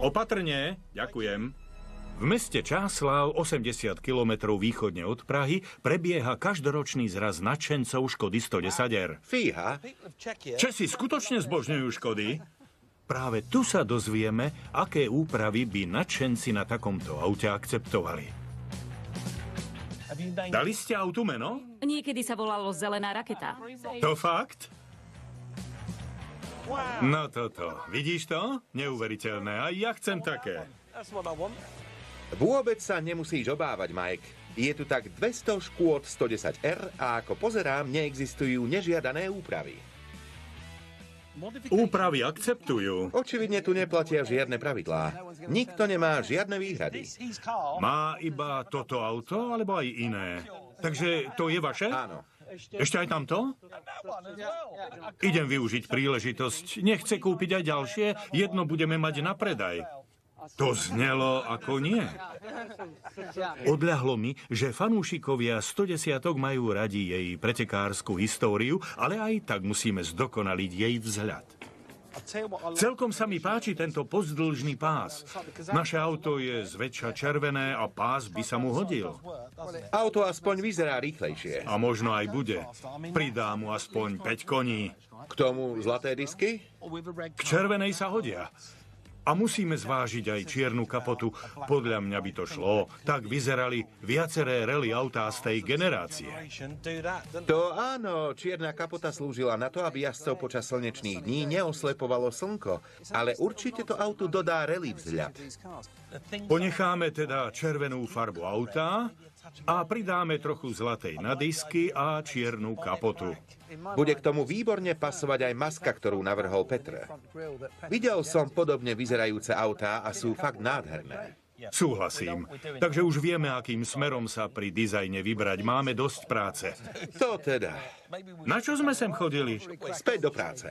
Opatrne, ďakujem. V meste Čáslav, 80 kilometrov východne od Prahy, prebieha každoročný zraz nadšencov Škody 110R. Fíha, Česi skutočne zbožňujú Škody? Práve tu sa dozvieme, aké úpravy by nadšenci na takomto aute akceptovali. Dali ste autu meno? Niekedy sa volalo Zelená raketa. To fakt? No toto, vidíš to? Neuveriteľné, aj ja chcem také. vôbec sa nemusíš obávať, Mike. Je tu tak 200 škôd 110R a ako pozerám, neexistujú nežiadané úpravy. Úpravy akceptujú. Očividne tu neplatia žiadne pravidlá. Nikto nemá žiadne výhrady. Má iba toto auto, alebo aj iné? Takže to je vaše? Áno. Ešte aj tamto? Idem využiť príležitosť. Nechce kúpiť aj ďalšie? Jedno budeme mať na predaj. To znelo ako nie. Odľahlo mi, že fanúšikovia 110 majú radi jej pretekárskú históriu, ale aj tak musíme zdokonaliť jej vzhľad. Celkom sa mi páči tento pozdĺžný pás. Naše auto je zväčša červené a pás by sa mu hodil. Auto aspoň vyzerá rýchlejšie. A možno aj bude. Pridá mu aspoň 5 koní. K tomu zlaté disky? K červenej sa hodia. A musíme zvážiť aj čiernu kapotu. Podľa mňa by to šlo. Tak vyzerali viaceré rally autá z tej generácie. To áno, čierna kapota slúžila na to, aby jazdcov počas slnečných dní neoslepovalo slnko. Ale určite to autu dodá rally vzhľad. Ponecháme teda červenú farbu auta a pridáme trochu zlatej na disky a čiernu kapotu. Bude k tomu výborne pasovať aj maska, ktorú navrhol Petr. Videl som podobne vyzerajúce autá a sú fakt nádherné. Súhlasím. Takže už vieme, akým smerom sa pri dizajne vybrať. Máme dosť práce. To teda. Na čo sme sem chodili? Späť do práce.